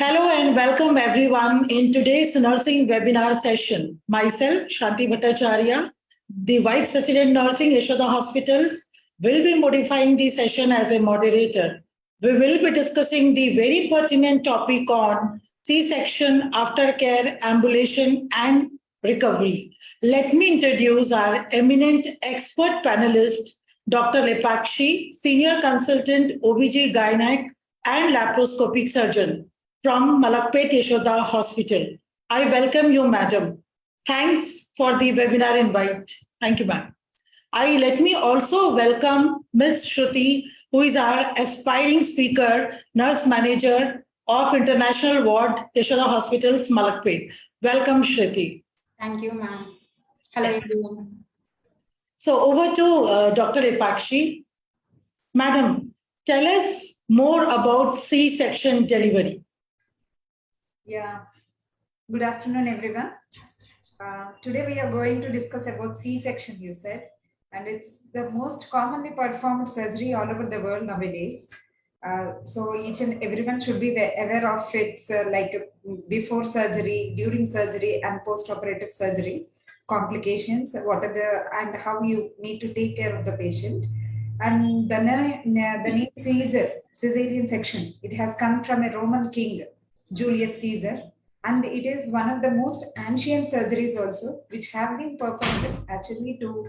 Hello and welcome everyone in today's nursing webinar session. Myself, Shanti Bhattacharya, the Vice President Nursing Yashoda Hospitals, will be modifying the session as a moderator. We will be discussing the very pertinent topic on C-section, aftercare, ambulation and recovery. Let me introduce our eminent expert panelist, Dr. Lepakshi, Senior Consultant OBG Gynaec and Laparoscopic Surgeon from Malakpet Yashoda Hospital. I welcome you, madam. Thanks for the webinar invite. Thank you, ma'am. Let me also welcome Ms. Sruthi, who is our aspiring speaker, nurse manager of International Ward, Yashoda Hospitals, Malakpet. Welcome, Sruthi. Thank you, ma'am. Hello, everyone. So over to Dr. Lepakshi. Madam, tell us more about C-section delivery. Yeah, good afternoon, everyone. Today we are going to discuss about C-section, you said, and it's the most commonly performed surgery all over the world nowadays. So each and everyone should be aware of its like before surgery, during surgery, and post-operative surgery complications. What are the and how you need to take care of the patient. And the name Caesar, cesarean section. It has come from a Roman king, Julius Caesar, and it is one of the most ancient surgeries also, which have been performed actually to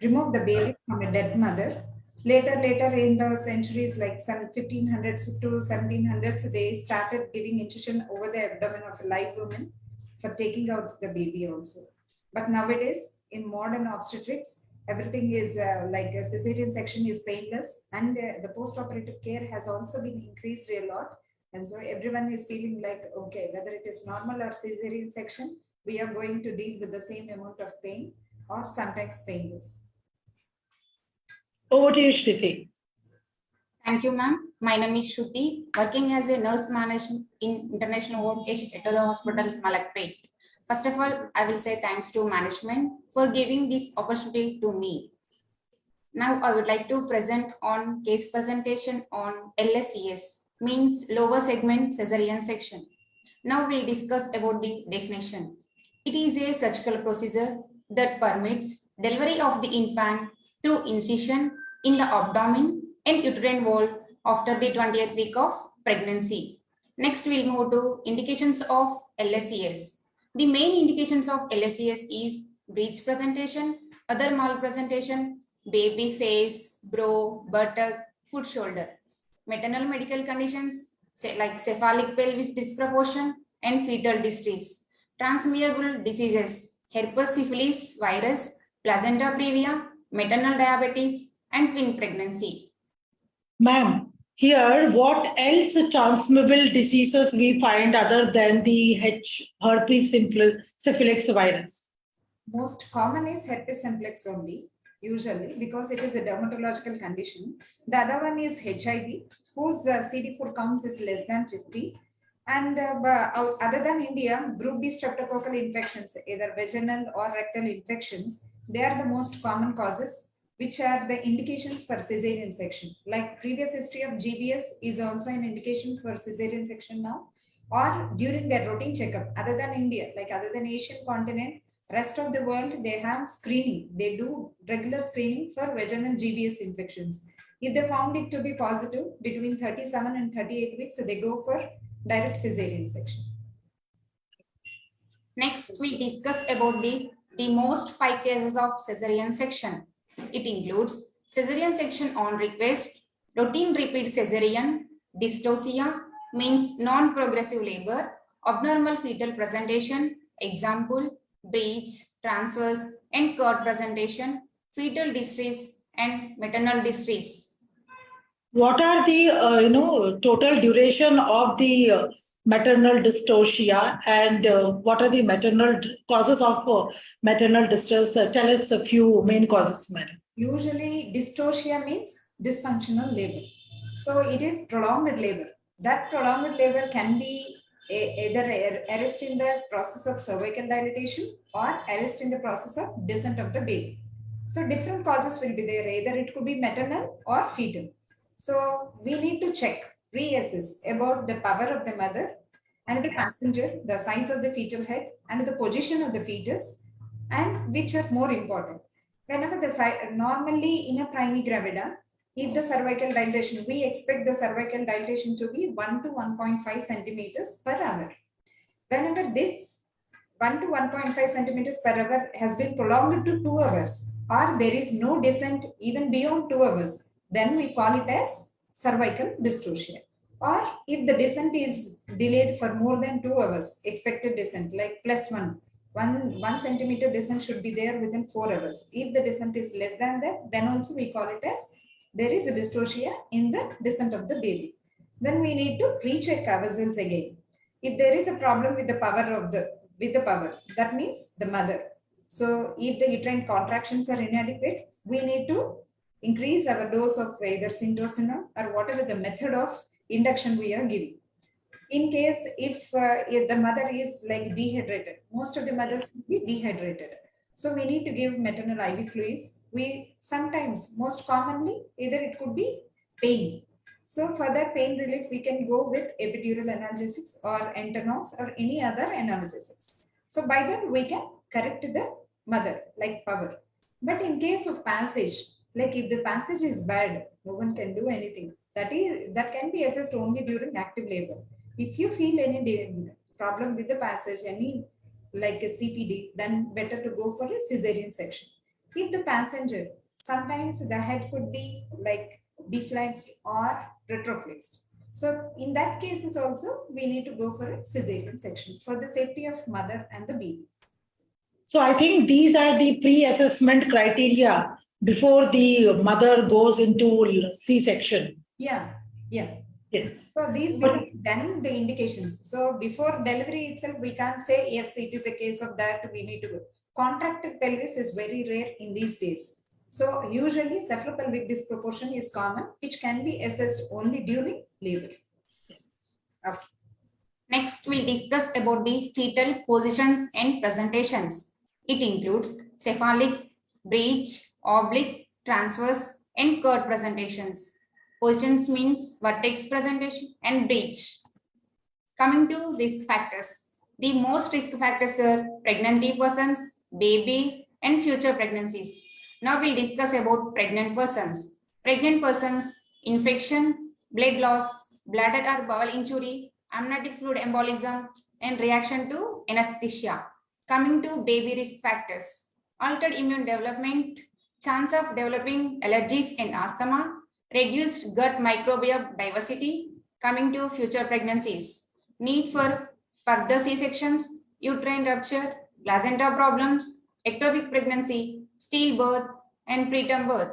remove the baby from a dead mother. Later in the centuries like 1500s to 1700s, they started giving incision over the abdomen of a live woman for taking out the baby also. But nowadays, in modern obstetrics, everything is like a cesarean section is painless, and the post-operative care has also been increased a lot. And so everyone is feeling like, okay, whether it is normal or cesarean section, we are going to deal with the same amount of pain or sometimes painless. Over to you, Shruti. Thank you, ma'am. My name is Sruthi, working as a nurse manager in International Ward, Yashoda Hospital, Malakpet. First of all, I will say thanks to management for giving this opportunity to me. Now, I would like to present on case presentation on LSES, means lower segment cesarean section. Now we'll discuss about the definition. It is a surgical procedure that permits delivery of the infant through incision in the abdomen and uterine wall after the 20th week of pregnancy. Next, we'll move to indications of LSES. The main indications of LSES is breech presentation, other malpresentation, baby face, brow, buttock, foot, shoulder. Maternal medical conditions like cephalic pelvis disproportion and fetal distress. Transmissible diseases, herpes syphilis virus, placenta previa, maternal diabetes, and twin pregnancy. Ma'am, here what else transmissible diseases we find other than the herpes syphilis virus? Most common is herpes simplex only, usually, because it is a dermatological condition. The other one is HIV, whose CD4 counts is less than 50. And other than India, group B streptococcal infections, either vaginal or rectal infections, they are the most common causes, which are the indications for cesarean section. Like previous history of GBS is also an indication for cesarean section now, or during their routine checkup. Other than India, like other than Asian continent, rest of the world, they have screening. They do regular screening for vaginal GBS infections. If they found it to be positive between 37 and 38 weeks, so they go for direct cesarean section. Next, we discuss about the most 5 cases of cesarean section. It includes cesarean section on request, routine repeat cesarean, dystocia, means non-progressive labor, abnormal fetal presentation, example, breech, transverse, and cord presentation, fetal distress, and maternal distress. What are the total duration of the maternal dystocia, and what are the maternal causes of maternal distress? Tell us a few main causes, madam. Usually, dystocia means dysfunctional labor. So it is prolonged labor. That prolonged labor can be either arrest in the process of cervical dilatation or arrest in the process of descent of the baby. So different causes will be there. Either it could be maternal or fetal. So we need to check, reassess about the power of the mother and the passenger, the size of the fetal head, and the position of the fetus, and which are more important. Whenever the normally in a primigravida, if the cervical dilatation, we expect the cervical dilatation to be 1 to 1.5 centimeters per hour. Whenever this 1 to 1.5 centimeters per hour has been prolonged to 2 hours, or there is no descent even beyond 2 hours, then we call it as cervical dystocia. Or if the descent is delayed for more than 2 hours, expected descent like +1 centimeter descent should be there within 4 hours. If the descent is less than that, then also we call it as there is a dystocia in the descent of the baby. Then we need to recheck our vessels again. If there is a problem with the power that means the mother. So if the uterine contractions are inadequate, we need to increase our dose of either syntocinon or whatever the method of induction we are giving. In case if the mother is like dehydrated, most of the mothers will be dehydrated. So we need to give maternal IV fluids. We sometimes, most commonly, either it could be pain. So for that pain relief, we can go with epidural analgesics or Entanox or any other analgesics. So by that we can correct the mother like power. But in case of passage, like if the passage is bad, no one can do anything. That can be assessed only during active labor. If you feel any problem with the passage, any like a CPD, then better to go for a cesarean section. If the passenger, sometimes the head could be like deflaxed or retroflexed. So in that cases also, we need to go for a cesarean section for the safety of mother and the baby. So I think these are the pre-assessment criteria before the mother goes into C-section. Yeah. Yes. So these become then the indications. So before delivery itself, we can't say, yes, it is a case of that, we need to go. Contracted pelvis is very rare in these days. So usually cephalopelvic disproportion is common, which can be assessed only during labor. Okay. Next, we'll discuss about the fetal positions and presentations. It includes cephalic, breech, oblique, transverse, and curved presentations. Positions means vertex presentation and breech. Coming to risk factors. The most risk factors are pregnant persons, baby, and future pregnancies. Now we'll discuss about pregnant persons. Pregnant persons, infection, blood loss, bladder or bowel injury, amniotic fluid embolism, and reaction to anesthesia. Coming to baby risk factors. Altered immune development, chance of developing allergies and asthma, reduced gut microbiome diversity. Coming to future pregnancies, need for further C-sections, uterine rupture, placenta problems, ectopic pregnancy, stillbirth, and preterm birth.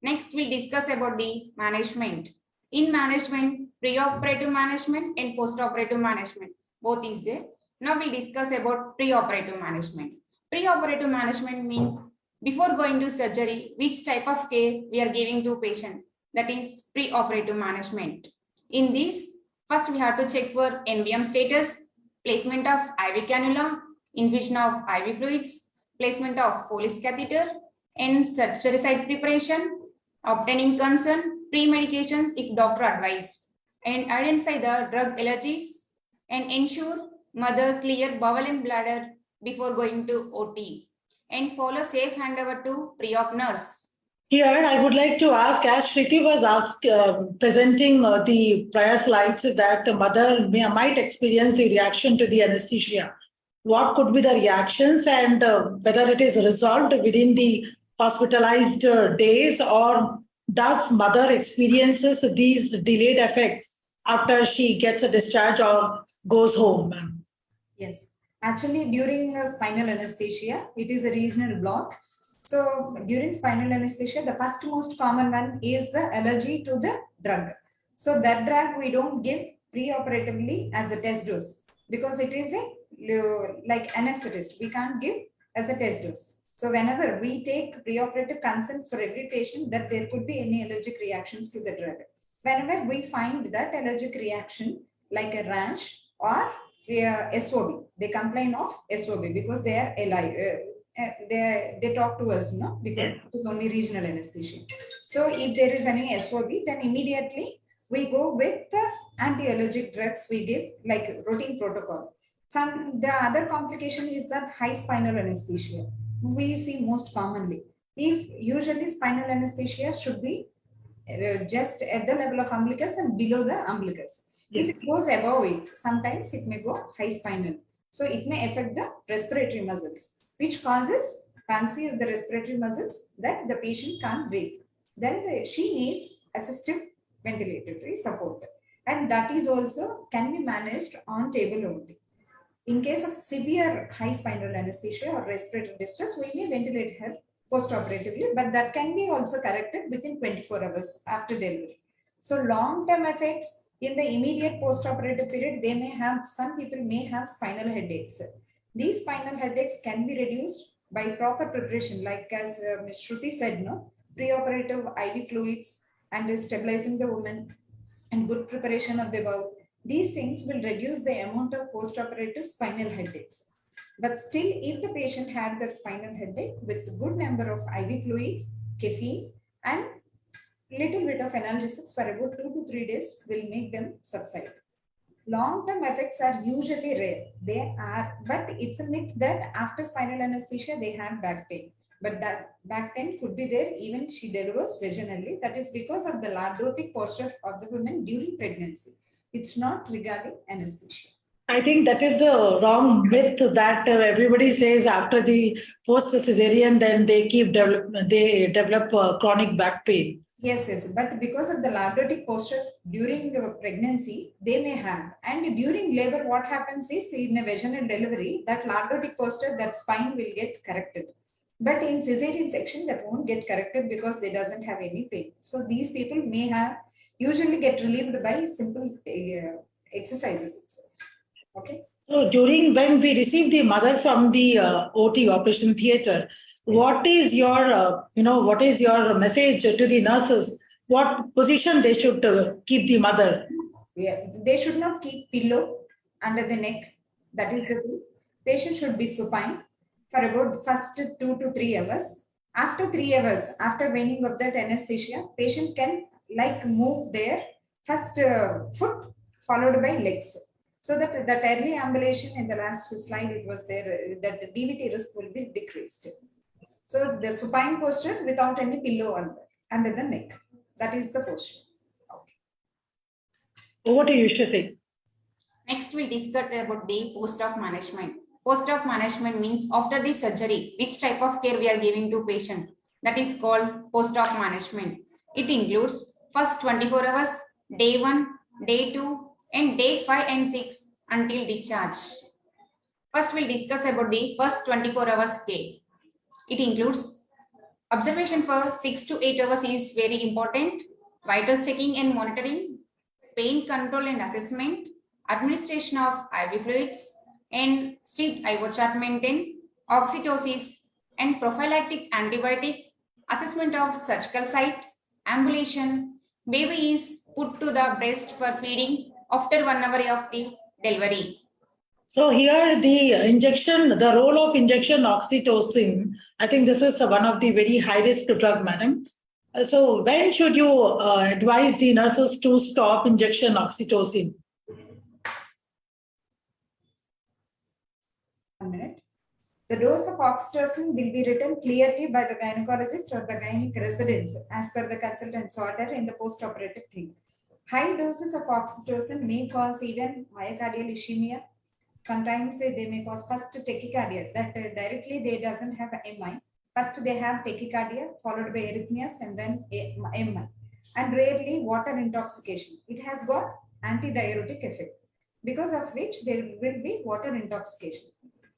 Next, we'll discuss about the management. In management, preoperative management and postoperative management, both is there. Now we'll discuss about preoperative management. Preoperative management means before going to surgery, which type of care we are giving to patient. That is preoperative management. In this, first we have to check for NBM status, placement of IV cannula, infusion of IV fluids, placement of Foley's catheter, and surgery site preparation, obtaining consent, pre-medications if doctor advised, and identify the drug allergies, and ensure mother clear bowel and bladder before going to OT, and follow safe handover to pre-op nurse. Here, I would like to ask, as Sruthi was presenting the prior slides, that the mother might experience the reaction to the anesthesia. What could be the reactions and whether it is resolved within the hospitalized days, or does mother experiences these delayed effects after she gets a discharge or goes home? Yes, actually during spinal anesthesia, it is a regional block. So during spinal anesthesia, the first most common one is the allergy to the drug. So that drug we don't give preoperatively as a test dose because it is a like anesthetist. We can't give as a test dose. So whenever we take preoperative consent for every patient that there could be any allergic reactions to the drug. Whenever we find that allergic reaction like a rash or SOB, they complain of SOB because they are alive. They talk to us, because it is only regional anesthesia. So if there is any SOB, then immediately we go with the anti-allergic drugs we give, like routine protocol. The other complication is that high spinal anesthesia we see most commonly. If usually spinal anesthesia should be just at the level of umbilicus and below the umbilicus. If it goes above it, sometimes it may go high spinal. So it may affect the respiratory muscles, which causes palsy of the respiratory muscles that the patient can't breathe. Then she needs assistive ventilatory support. And that is also can be managed on table only. In case of severe high spinal anesthesia or respiratory distress, we may ventilate her post-operatively, but that can be also corrected within 24 hours after delivery. So long-term effects in the immediate post-operative period, they may have, some people may have spinal headaches. These spinal headaches can be reduced by proper preparation, like as Ms. Shruti said, no, pre-operative IV fluids and stabilizing the woman and good preparation of the bowel. These things will reduce the amount of post-operative spinal headaches. But still, if the patient had the spinal headache with good number of IV fluids, caffeine, and little bit of analgesics for about 2 to 3 days will make them subside. Long-term effects are usually rare. They are, but it's a myth that after spinal anesthesia, they have back pain. But that back pain could be there even she delivers vaginally. That is because of the lordotic posture of the woman during pregnancy. It's not regarding anesthesia. I think that is the wrong myth that everybody says after the post cesarean, then they develop chronic back pain. Yes, but because of the lordotic posture during the pregnancy, they may have. And during labor, what happens is in a vaginal delivery, that lordotic posture, that spine will get corrected. But in cesarean section, that won't get corrected because they doesn't have any pain. So these people may have usually get relieved by simple exercises itself. Okay. So during when we receive the mother from the OT operation theater, what is your what is your message to the nurses? What position they should keep the mother? Yeah, they should not keep pillow under the neck. That is the thing. Patient should be supine for about first 2 to 3 hours. After 3 hours, after waning of that anesthesia, patient can like move their first foot followed by legs. So that early ambulation in the last slide, it was there that the DVT risk will be decreased. So the supine posture without any pillow under the neck. That is the posture. Okay. Over to you, Sruthi. Next, we'll discuss about the post-op management. Post-op management means after the surgery, which type of care we are giving to patient. That is called post-op management. It includes first 24 hours, day 1, day 2, and day 5 and 6 until discharge. First, we'll discuss about the first 24 hours care. It includes observation for 6 to 8 hours is very important, vitals checking and monitoring, pain control and assessment, administration of IV fluids, and strict IV chart maintain, oxytocin and prophylactic antibiotic, assessment of surgical site, ambulation, baby is put to the breast for feeding after 1 hour of the delivery. So here the role of injection oxytocin, I think this is one of the very high risk drug, madam. So when should you advise the nurses to stop injection oxytocin? 1 minute. The dose of oxytocin will be written clearly by the gynecologist or the gynec residents as per the consultant's order in the post-operative thing. High doses of oxytocin may cause even myocardial ischemia. Sometimes they may cause first tachycardia, that directly they doesn't have MI. First they have tachycardia followed by arrhythmias and then MI. And rarely water intoxication. It has got antidiuretic effect, because of which there will be water intoxication.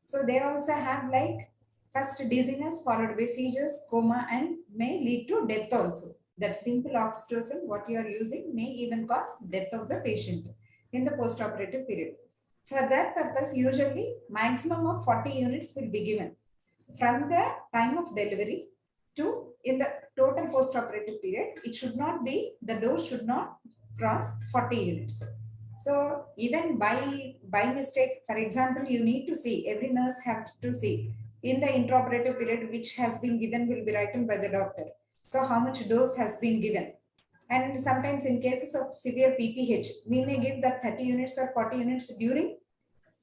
So they also have like first dizziness followed by seizures, coma, and may lead to death also. That simple oxytocin, what you are using, may even cause death of the patient in the post-operative period. For that purpose, usually maximum of 40 units will be given from the time of delivery to in the total post-operative period. It should not be, the dose should not cross 40 units. So even by mistake, for example, you need to see, every nurse has to see in the intraoperative period which has been given will be written by the doctor. So how much dose has been given? And sometimes in cases of severe PPH, we may give that 30 units or 40 units during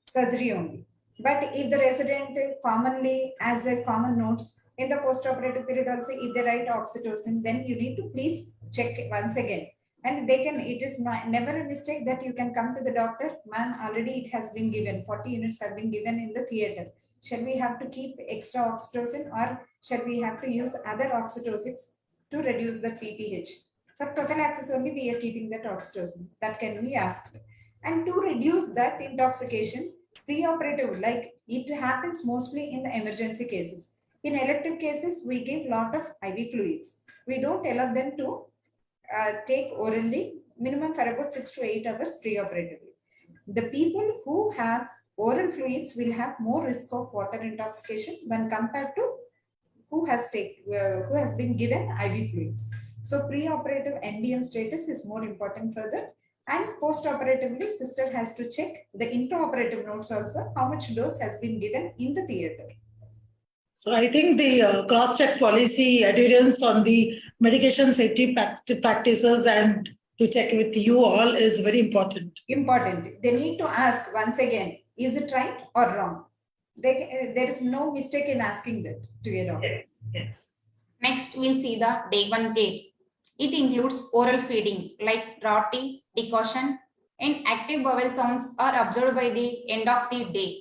surgery only. But if the resident commonly, as a common notes in the post-operative period also, if they write oxytocin, then you need to please check once again. And they can, it is never a mistake that you can come to the doctor, ma'am, already it has been given, 40 units have been given in the theater. Shall we have to keep extra oxytocin, or shall we have to use other oxytocics to reduce the PPH? For prophylaxis only, we are keeping that oxytocin. That can be asked. And to reduce that intoxication, preoperative, like it happens mostly in the emergency cases. In elective cases, we give lot of IV fluids. We don't allow them to take orally, minimum for about 6 to 8 hours preoperatively. The people who have oral fluids will have more risk of water intoxication when compared to who has been given IV fluids. So preoperative NDM status is more important further. And post-operatively, sister has to check the intraoperative notes also, how much dose has been given in the theater. So I think the cross-check policy, adherence on the medication safety practices and to check with you all is very important. Important. They need to ask once again, is it right or wrong? There is no mistake in asking that to a doctor. Yes. Next, we'll see the day 1 care. It includes oral feeding like roti, decoction, and active bowel sounds are observed by the end of the day.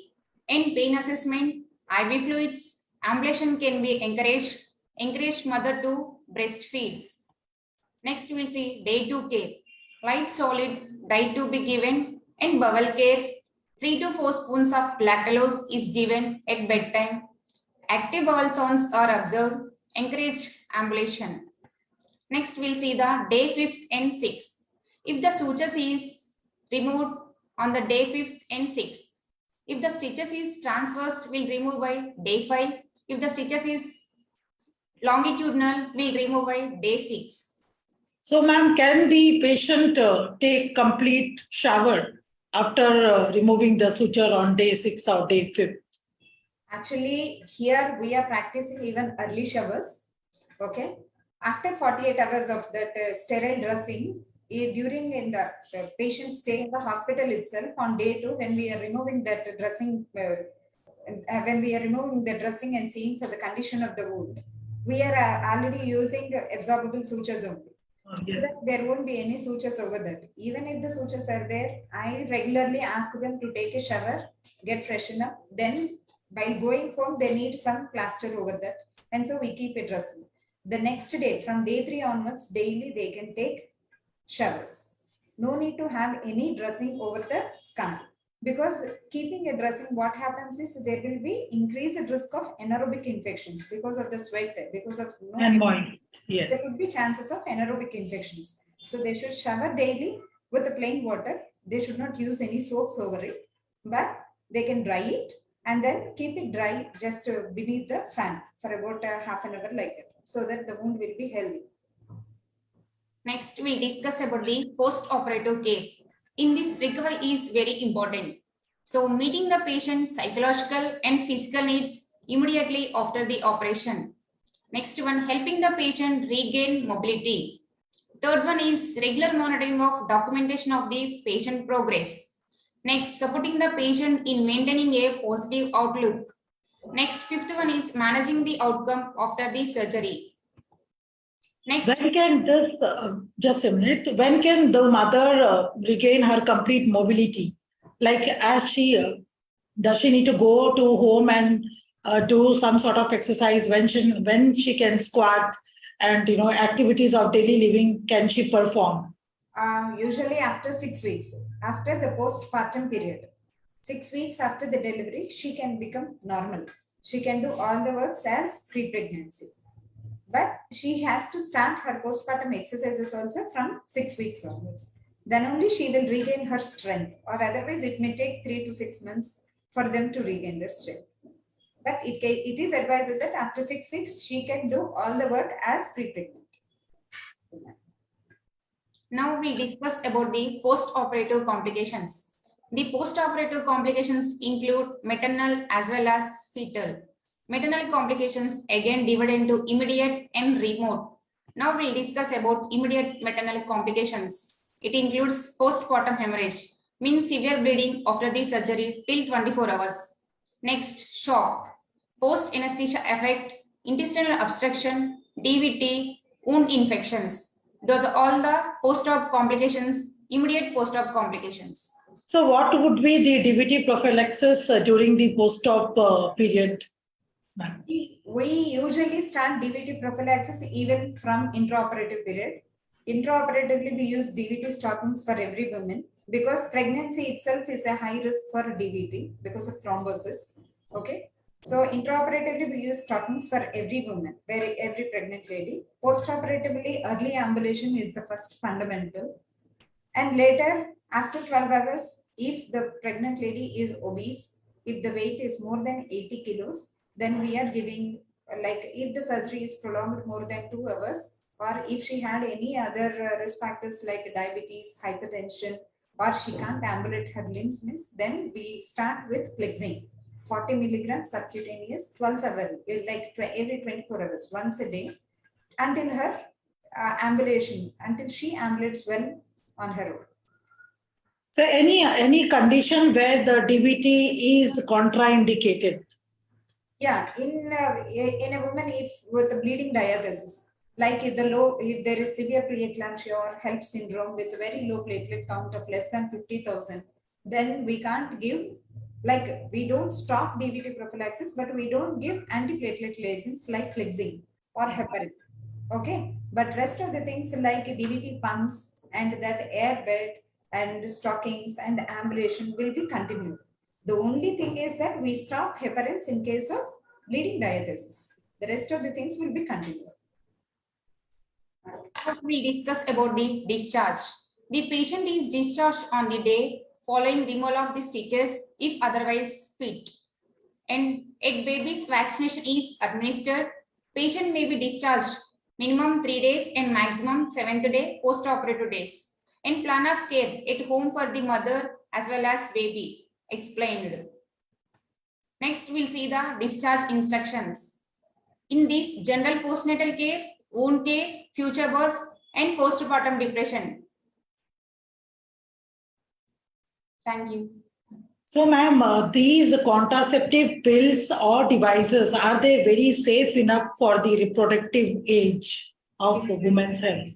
In pain assessment, IV fluids, ambulation can be encourage mother to breastfeed. Next, we'll see day 2 care. Light solid diet to be given, and bowel care. 3 to 4 spoons of lactulose is given at bedtime. Active bowel sounds are observed. Encourage ambulation. Next, we'll see the day 5th and 6th. If the sutures is removed on the day 5th and 6th. If the stitches is transverse, we'll remove by day 5. If the stitches is longitudinal, we'll remove by day 6. So, ma'am, can the patient take complete shower after removing the suture on day 6 or day 5? Actually, here we are practicing even early showers. Okay. After 48 hours of that sterile dressing, during in the patient stay in the hospital itself on day 2, when we are removing that dressing, when we are removing the dressing and seeing for the condition of the wound, we are already using absorbable sutures only. So that there won't be any sutures over that. Even if the sutures are there, I regularly ask them to take a shower, get freshened up. Then by going home, they need some plaster over that. And so we keep it dressing. The next day, from day 3 onwards, daily they can take showers. No need to have any dressing over the skin. Because keeping a dressing, what happens is there will be increased risk of anaerobic infections because of the sweat, because of Yes. There could be chances of anaerobic infections. So they should shower daily with the plain water. They should not use any soaps over it, but they can dry it and then keep it dry just beneath the fan for about half an hour like that, so that the wound will be healthy. Next, we'll discuss about the post-operative care. In this, recovery is very important. So, meeting the patient's psychological and physical needs immediately after the operation. Next one, helping the patient regain mobility. Third one is regular monitoring of documentation of the patient progress. Next, supporting the patient in maintaining a positive outlook. Next, fifth one is managing the outcome after the surgery. Next, when can this, just a minute, when can the mother regain her complete mobility? Like as she, does she need to go to home and do some sort of exercise when she can squat and activities of daily living can she perform? Usually after 6 weeks, after the postpartum period, 6 weeks after the delivery, she can become normal. She can do all the works as pre-pregnancy. But she has to start her postpartum exercises also from 6 weeks onwards. Then only she will regain her strength, or otherwise it may take 3 to 6 months for them to regain their strength. But it is advised that after 6 weeks, she can do all the work as pre-pregnant. Now we discuss about the post-operative complications. The post-operative complications include maternal as well as fetal. Maternal complications again divided into immediate and remote. Now we'll discuss about immediate maternal complications. It includes postpartum hemorrhage, means severe bleeding after the surgery till 24 hours. Next, shock, post-anesthesia effect, intestinal obstruction, DVT, wound infections. Those are all the post-op complications, immediate post-op complications. So what would be the DVT prophylaxis during the post-op period? We usually start DVT prophylaxis even from intraoperative period. Intraoperatively, we use DVT stockings for every woman because pregnancy itself is a high risk for DVT because of thrombosis. Okay. So intraoperatively, we use stockings for every woman, every pregnant lady. Postoperatively, early ambulation is the first fundamental. And later, after 12 hours, if the pregnant lady is obese, if the weight is more than 80 kilos, then we are giving, like if the surgery is prolonged more than 2 hours, or if she had any other risk factors like diabetes, hypertension, or she can't ambulate her limbs, means then we start with flexing, 40 milligrams subcutaneous, 12th hour, like every 24 hours, once a day, until her ambulation, until she ambulates well on her own. So any condition where the DVT is contraindicated? Yeah, in a woman if with a bleeding diathesis, like if there is severe preeclampsia or HELP syndrome with very low platelet count of less than 50,000, then we can't give, like we don't stop DVT prophylaxis, but we don't give antiplatelet agents like flexing or heparin. Okay, but rest of the things like DVT pumps and that air bed and stockings and ambulation will be continued. The only thing is that we stop heparins in case of bleeding diathesis. The rest of the things will be continued. We'll discuss about the discharge. The patient is discharged on the day following removal of the stitches if otherwise fit. And a baby's vaccination is administered. Patient may be discharged minimum 3 days and maximum 7th day post-operative days. And plan of care at home for the mother as well as baby explained. Next, we'll see the discharge instructions. In this, general postnatal care, wound care, future births, and postpartum depression. Thank you. So, ma'am, these contraceptive pills or devices, are they very safe enough for the reproductive age of women's health?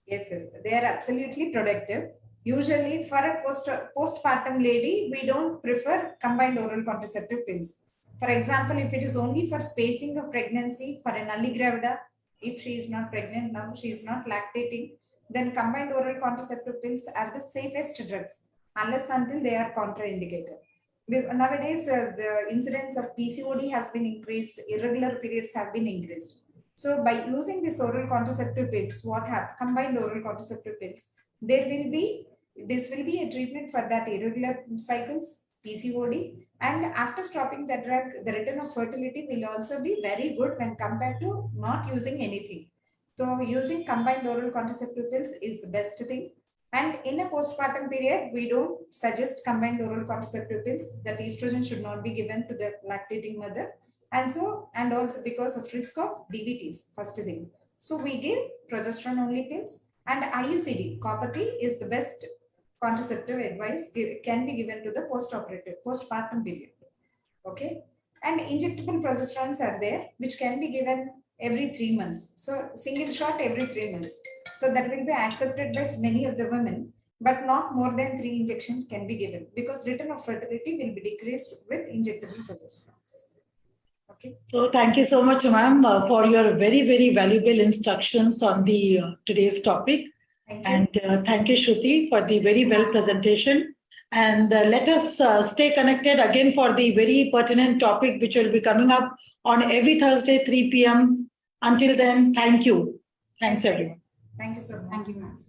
Yes, they are absolutely productive. Usually for a postpartum lady, we don't prefer combined oral contraceptive pills. For example, if it is only for spacing of pregnancy for a nulli gravida, if she is not pregnant now, she is not lactating, then combined oral contraceptive pills are the safest drugs unless until they are contraindicated. Nowadays, the incidence of PCOD has been increased, irregular periods have been increased. So by using this oral contraceptive pills, what happens? Combined oral contraceptive pills, this will be a treatment for that irregular cycles, PCOD, and after stopping the drug, the return of fertility will also be very good when compared to not using anything. So using combined oral contraceptive pills is the best thing. And in a postpartum period, we don't suggest combined oral contraceptive pills. That estrogen should not be given to the lactating mother. And also because of risk of DVTs, first thing. So we give progesterone only pills, and IUCD, copper T, is the best contraceptive advice can be given to the postpartum period. Okay. And injectable progesterones are there, which can be given every 3 months. So single shot every 3 months. So that will be accepted by many of the women, but not more than 3 injections can be given because return of fertility will be decreased with injectable progesterones. Okay. So thank you so much, ma'am, for your very, very valuable instructions on the today's topic. Thank you. And thank you, Shruti, for the very well presentation. And let us stay connected again for the very pertinent topic, which will be coming up on every Thursday, 3 p.m. Until then, thank you. Thanks, everyone. Thank you so much. Thank you, ma'am.